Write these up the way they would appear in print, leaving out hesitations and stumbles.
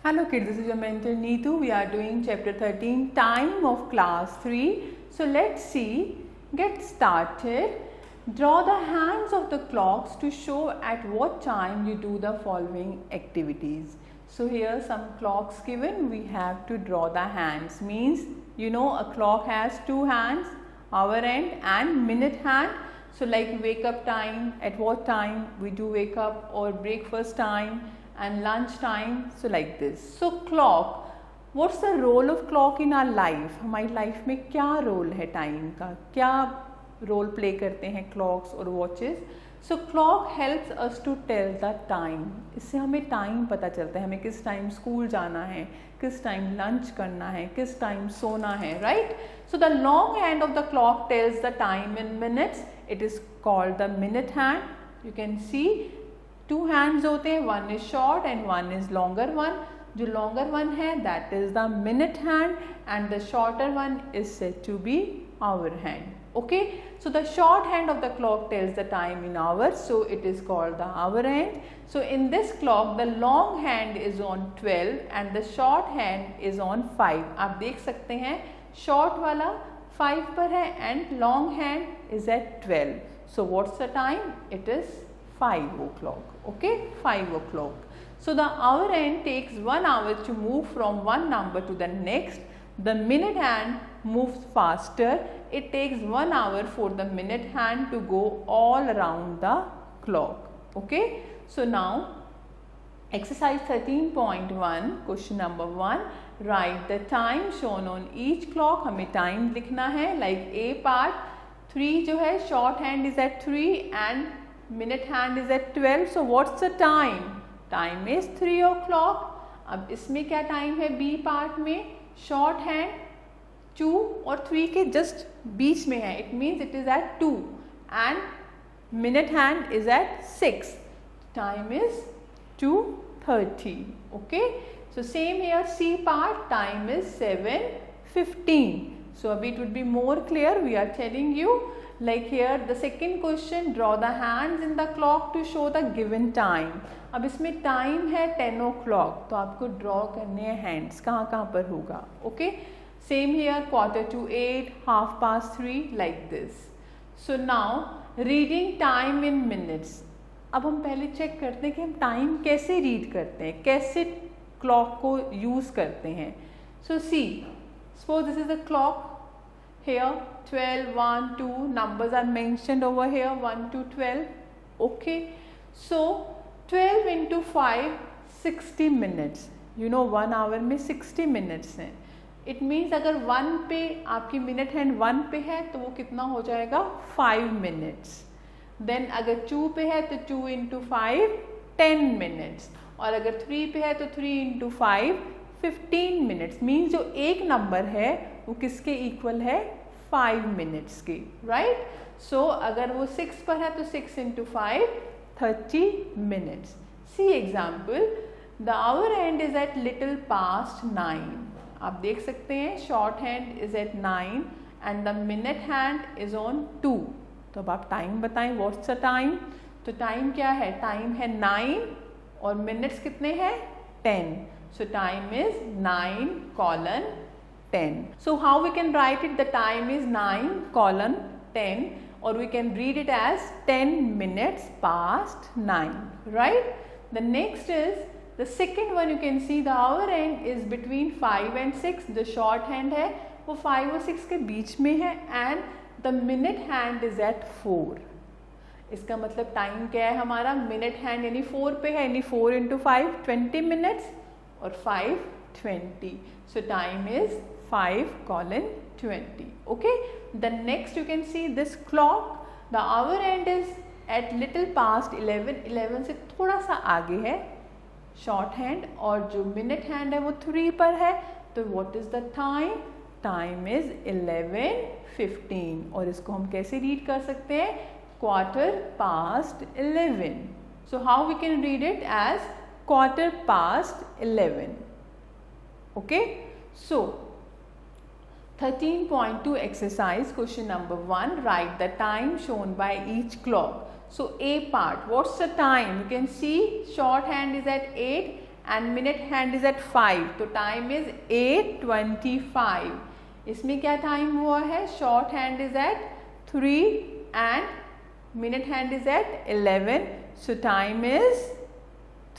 Hello kids, this is your mentor Neetu. We are doing chapter 13, time of class 3. So let's see, get started. Draw the hands of the clocks to show at what time you do the following activities. So here some clocks given, we have to draw the hands. Means you know a clock has two hands, hour hand and minute hand. So like wake up time, at what time we do wake up, or breakfast time and lunch time. So like this. So clock, what's the role of clock in our life? हमारी life में क्या role है time का, क्या role play करते हैं clocks और watches? So clock helps us to tell the time. इससे हमें टाइम पता चलता है, हमें किस टाइम स्कूल जाना है, किस टाइम लंच करना है, किस टाइम सोना है, right? So the long hand of the clock tells the time in minutes. It is called the minute hand. You can see two hands होते हैं, one is short and one is longer one. जो longer one है that is the minute hand and the shorter one is said to be hour hand. Okay, so the short hand of the clock tells the time in hours, so it is called the hour hand. So in this clock the long hand is on 12 and the short hand is on 5. आप देख सकते हैं short वाला 5 पर है and long hand is at 12. So what's the time? It is 5 o'clock. Okay, 5 o'clock. So the hour hand takes 1 hour to move from one number to the next. The minute hand moves faster. It takes 1 hour for the minute hand to go all around the clock. Okay. So now exercise 13.1 question number 1. Write the time shown on each clock. हमें time लिखना है. Like A part 3 जो है short hand is at 3 and minute hand is at 12. So what's the time? Time is 3 o'clock. अब इसमें क्या time है B part में? शॉर्ट हैंड 2 और 3 के जस्ट बीच में है. It means it is at 2 and minute hand is at 6. Time is 2:30. Okay, so same here C part time is 7:15. So अभी it would be more clear. We are telling you like here the second question, draw the hands in the clock to show the given time. अब इसमें time है 10 o'clock, तो आपको draw करने हैं hands. कहाँ पर होगा? Okay, same here 7:45, 3:30 like this. So now reading time in minutes. अब हम पहले चेक करते हैं कि हम टाइम कैसे रीड करते हैं, कैसे क्लॉक को यूज़ करते हैं. So see, suppose this is the clock. Here 12, 1, 2 numbers are mentioned over here 1 to 12. Okay, so 12 into 5 60 minutes. You know 1 hour में 60 minutes हैं. It means अगर 1 पे आपकी मिनट हैंड 1 पे है तो वो कितना हो जाएगा 5 minutes. Then अगर 2 पे है तो 2 into 5 10 minutes. और अगर 3 पे है तो 3 into 5 15 minutes. मीन्स जो एक नंबर है वो किसके इक्वल है? 5 मिनट्स के, राइट? सो अगर वो 6 पर है तो 6 into 5 30 minutes. See example, the hour hand is at little past 9. आप देख सकते हैं short hand is at 9 and the minute hand is on 2. तो अब आप टाइम बताएं, व्हाट्स द टाइम? तो टाइम क्या है? टाइम है 9 और मिनट्स कितने हैं? 10. So time is 9:10. So how we can write it? The time is 9:10, or we can read it as 10 minutes past 9, right? The next is the second one. You can see the hour hand is between 5 and 6. The short hand है वो 5 और 6 के बीच में है and the minute hand is at 4. इसका मतलब time क्या है हमारा? मिनट हैंड यानी 4 पे है, यानी 4 into 5 20 minutes और 5:20. So time is 5:20. Okay, the next you can see this clock. The hour hand is at little past 11. 11 से थोड़ा सा आगे है शॉर्ट हैंड, और जो मिनट हैंड है वो 3 पर है. तो what is the time? Time is 11:15. और इसको हम कैसे रीड कर सकते हैं? 11:15. So how we can read it? As 11:15. Okay, so 13.2 exercise question number 1. Write the time shown by each clock. So A part, what's the time? You can see short hand is at 8 and minute hand is at 5, तो time is 8:25. इसमें क्या time हुआ है? Short hand is at 3 and minute hand is at 11, so time is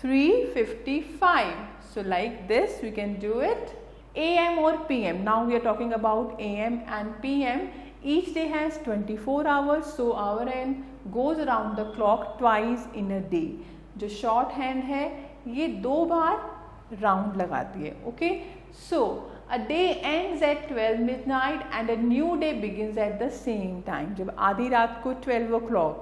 3:55. So like this we can do it. AM or PM. Now we are talking about AM and PM. Each day has 24 hours, so our hand goes around the clock twice in a day. जो short hand है ये 2 बार round लगाती है. Okay, so a day ends at 12 midnight and a new day begins at the same time. जब आधी रात को 12 o'clock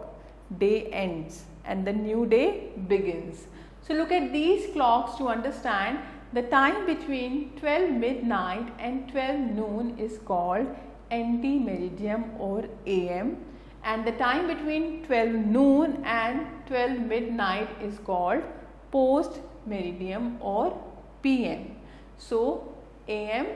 day ends and the new day begins. So look at these clocks to understand the time between 12 midnight and 12 noon is called ante-meridiem or AM, and the time between 12 noon and 12 midnight is called post-meridiem or PM. So AM,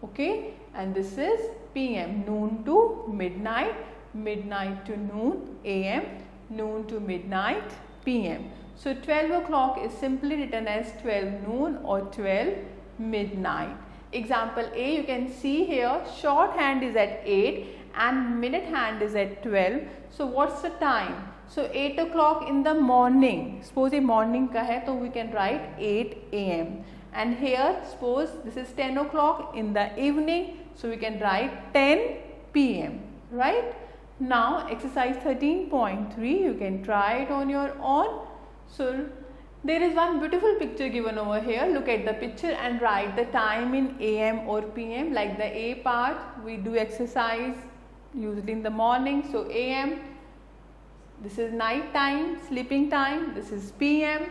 okay, and this is PM, noon to midnight, midnight to noon, AM, noon to midnight, PM. So 12 o'clock is simply written as 12 noon or 12 midnight. Example A, you can see here short hand is at 8 and minute hand is at 12. So what's the time? So 8 o'clock in the morning. Suppose ये morning का है तो we can write 8 AM. And here suppose this is 10 o'clock in the evening, so we can write 10 PM. Right? Now exercise 13.3, you can try it on your own. So there is one beautiful picture given over here. Look at the picture and write the time in AM or PM. Like the A part, we do exercise usually in the morning. So AM, this is night time, sleeping time. This is PM,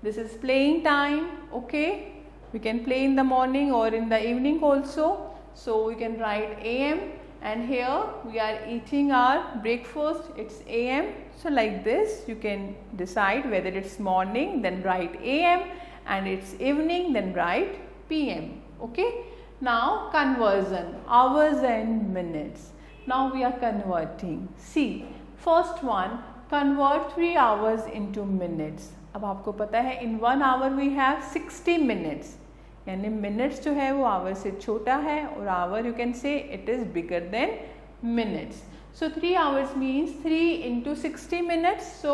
this is playing time. Okay, we can play in the morning or in the evening also. So we can write AM, and here we are eating our breakfast. It's AM. So like this you can decide whether it's morning, then write AM, and it's evening, then write PM. Okay, now conversion, hours and minutes. Now we are converting. See, first one, convert 3 hours into minutes. अब आपको पता है in 1 hour we have 60 minutes, यानी minutes जो है वो hour से छोटा है, और hour you can say it is bigger than minutes. So 3 hours means 3 into 60 minutes, so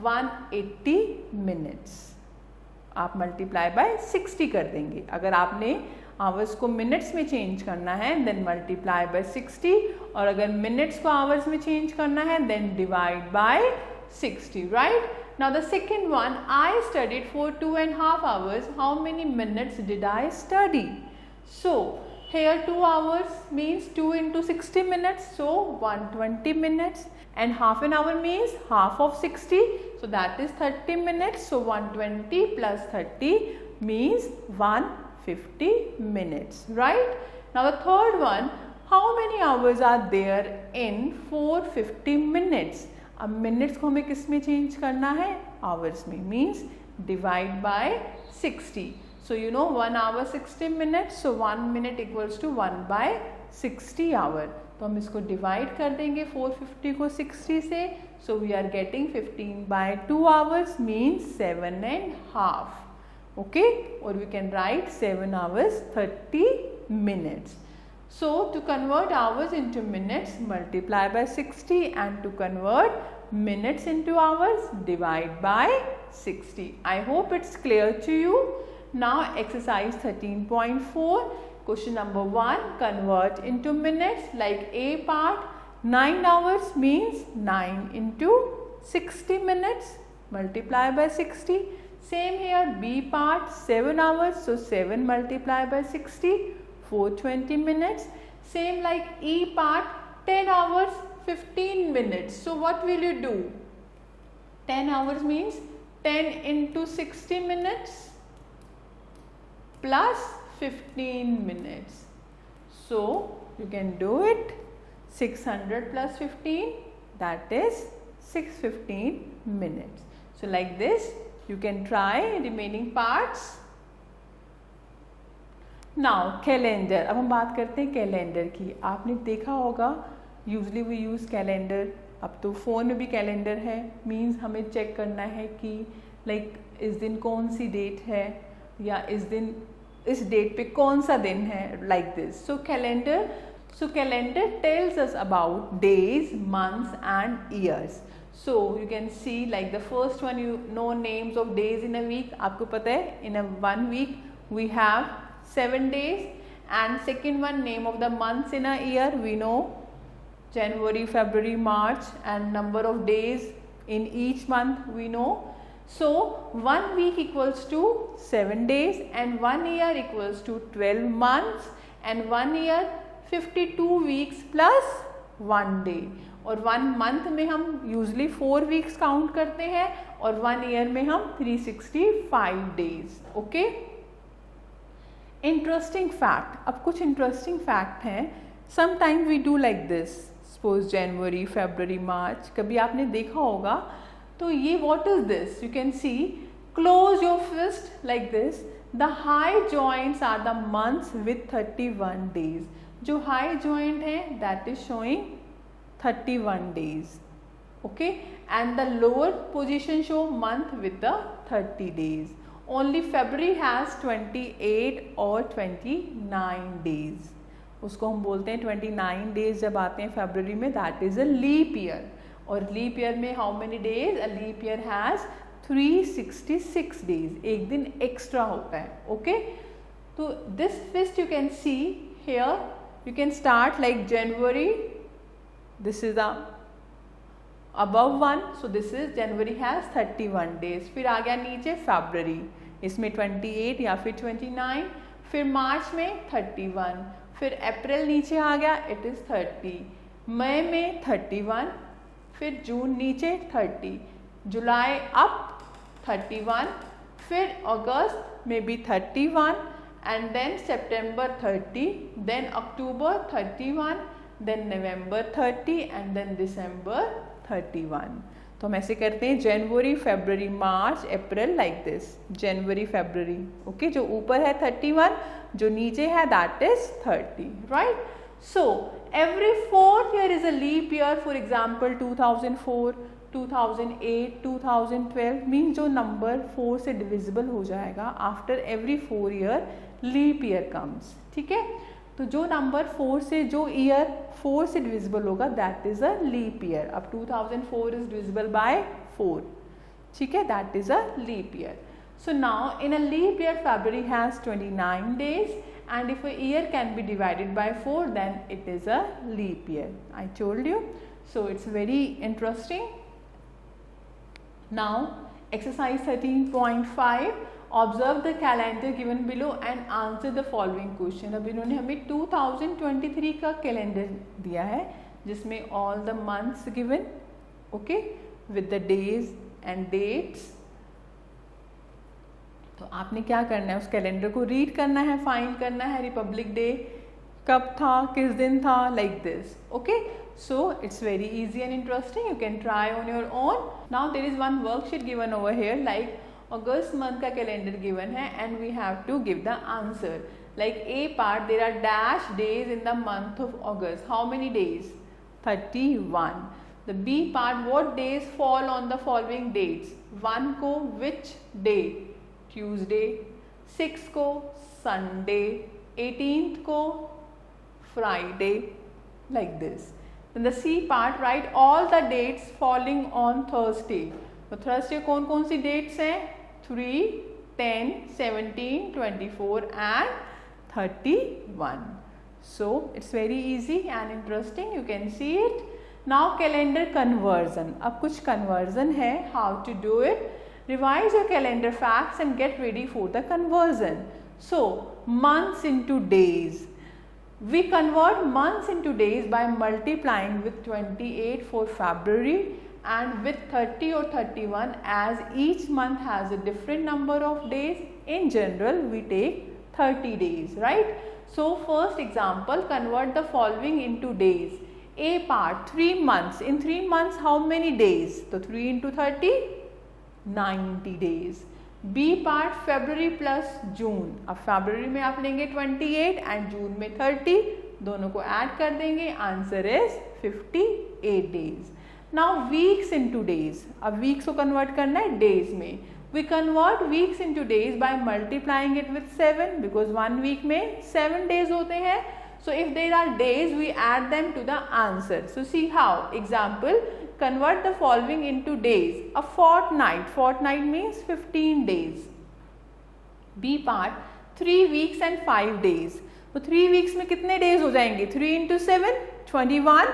180 minutes. आप multiply by 60 कर देंगे. अगर आपने hours को minutes में change करना है then multiply by 60, और अगर minutes को hours में change करना है then divide by 60. Right? Now the second one, I studied for 2.5 hours. How many minutes did I study? So here 2 hours means 2 into 60 minutes, so 120 minutes, and half an hour means half of 60, so that is 30 minutes. So 120 plus 30 means 150 minutes. Right? Now the third one, how many hours are there in 450 minutes? अब minutes को हमें किस में change करना है? Hours में, means divide by 60. So you know 1 hour 60 minutes, so 1 minute equals to 1 by 60 hour. तो हम इसको divide कर देंगे 450 को 60 से, so we are getting 15 by 2 hours means 7.5. Okay, or we can write 7 hours 30 minutes. So to convert hours into minutes, multiply by 60, and to convert minutes into hours, divide by 60. I hope it's clear to you. Now exercise 13.4, question number 1, convert into minutes. Like A part, 9 hours means 9 into 60 minutes, multiply by 60. Same here, B part, 7 hours, so 7 multiply by 60, 420 minutes. Same like E part, 10 hours, 15 minutes. So what will you do? 10 hours means 10 into 60 minutes plus 15 minutes. So you can do it. 600 plus 15, that is 615 minutes. So like this you can try remaining parts. Now calendar. अब हम बात करते हैं calendar की. आपने देखा होगा usually we use calendar. अब तो फ़ोन में भी कैलेंडर है, मीन्स हमें चेक करना है कि लाइक इस दिन कौन सी डेट है, या इस डेट पे कौन सा दिन है, like this. So calendar tells us about days, months and years. So you can see like the first one, you know names of days in a week. आपको पता है in a 1 week we have 7 days. And second one, name of the months in a year, we know January, February, March, and number of days in each month we know. So 1 week equals to 7 days and 1 year equals to 12 months and 1 year 52 weeks plus 1 day. और 1 month में हम usually 4 weeks count करते हैं और 1 year में हम 365 days. Okay, interesting fact. अब कुछ इंटरेस्टिंग फैक्ट हैं. Sometimes we do like this, suppose January, February, March. कभी आपने देखा होगा. तो ये what is this? You can see, close your fist like this. The high joints are the months with 31 days. जो हाई जॉइंट है that is showing 31 days. Okay, and the lower position show month with the 30 days. Only February has 28 और 29 days. उसको हम बोलते हैं 29 days जब आते हैं फरवरी में, that is a leap year. और लीप ईयर में how many days? A leap year has 366 days. एक दिन एक्स्ट्रा होता है. ओके, तो this first you can see here. You can start like January. This is the above 1, so this is January has 31 days. फिर आ गया नीचे फरवरी, इसमें 28 या फिर 29. फिर मार्च में 31. फिर अप्रैल नीचे आ गया, इट इज़ 30. मई में 31. फिर जून नीचे 30. जुलाई अप 31. फिर अगस्त में भी 31 एंड देन सितंबर 30, देन अक्टूबर 31, देन नवंबर 30 एंड देन दिसंबर 31. तो हम ऐसे करते हैं जनवरी, फरवरी, मार्च, अप्रैल, लाइक दिस. जनवरी, फरवरी. ओके, जो ऊपर है 31, जो नीचे है that is 30. Right. So every 4th year is a leap year. For example 2004, 2008, 2012 mean जो नंबर 4 से डिविजिबल हो जाएगा after every 4 year leap year comes. ठीक है, तो जो नंबर 4 से, जो ईयर 4 से डिविजिबल होगा that is a leap year. अब 2004 इज डिविजिबल बाय 4. ठीक है, that is a leap year. So now in a leap year February has 29 days and if a year can be divided by 4 then it is a leap year. I told you. So it's very interesting. Now exercise 13.5. Observe the calendar given below and answer the following question. अब इन्होंने हमें 2023 का calendar दिया है जिसमें all the months given, okay, with the days and dates. तो आपने क्या करना है, उस कैलेंडर को रीड करना है, फाइंड करना है रिपब्लिक डे कब था, किस दिन था, like this. Okay, so it's very easy and interesting. You can try on your own. Now there is one worksheet given over here, like August month का कैलेंडर गिवन है and we have to give the answer. Like A part, there are dash days in the month of August. How many days? 31. The B part, what days fall on the following dates. 1 को which day? Tuesday. 6 को Sunday. 18th को Friday, like this. The C part, right all the dates falling on Thursday. तो Thursday कौन कौन सी dates हैं? 3, 10, 17, 24 and 31. So it's very easy and interesting. You can see it. Now calendar conversion. अब कुछ conversion है. How to do it? Revise your calendar facts and get ready for the conversion. So months into days. We convert months into days by multiplying with 28 for February and with 30 or 31, as each month has a different number of days. In general we take 30 days, right? So first example, convert the following into days. A part, 3 months. In 3 months how many days? So 3 into 30, 90 days. B part, February plus June. अब February में आप लेंगे 28 and June में 30, दोनों को add कर देंगे, answer is 58 days. Now weeks into days. अब weeks को convert करना है days में. We convert weeks into days by multiplying it with 7 because 1 week में 7 days होते हैं. So if there are days, we add them to the answer. So see how. Example, convert the following into days. A fortnight. Fortnight means 15 days. B part, 3 weeks and 5 days. तो 3 weeks में कितने days हो जाएंगे? 3 into 7, 21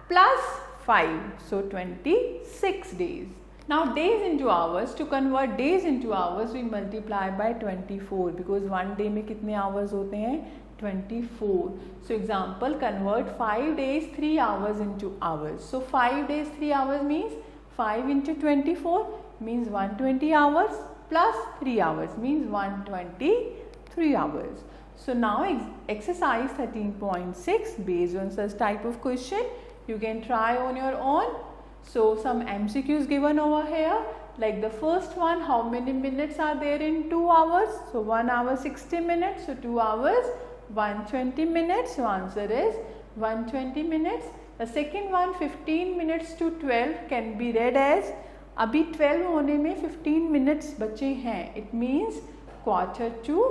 plus 5. So 26 days. Now days into hours. To convert days into hours, we multiply by 24 because 1 day में कितने hours होते हैं? 24. So example, convert 5 days 3 hours into hours. So 5 days 3 hours means 5 into 24 means 120 hours plus 3 hours means 123 hours. So now exercise 13.6 based on such type of question you can try on your own. So some MCQs given over here, like the first one, how many minutes are there in 2 hours? So 1 hour 60 minutes, so 2 hours 120 minutes. So answer is 120 minutes. The second one, 15 minutes to 12 can be read as, अभी 12 होने में 15 minutes बचे हैं. It means quarter to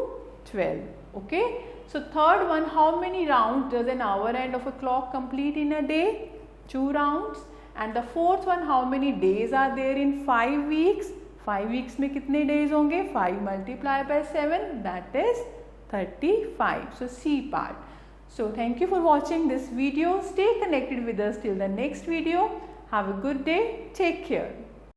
12. Okay. So third one, how many rounds does an hour end of a clock complete in a day? 2 rounds. And the fourth one, how many days are there in 5 weeks? 5 weeks में कितने days होंगे? 5 multiplied by 7, that is 35. So C part. So thank you for watching this video. Stay connected with us till the next video. Have a good day. Take care.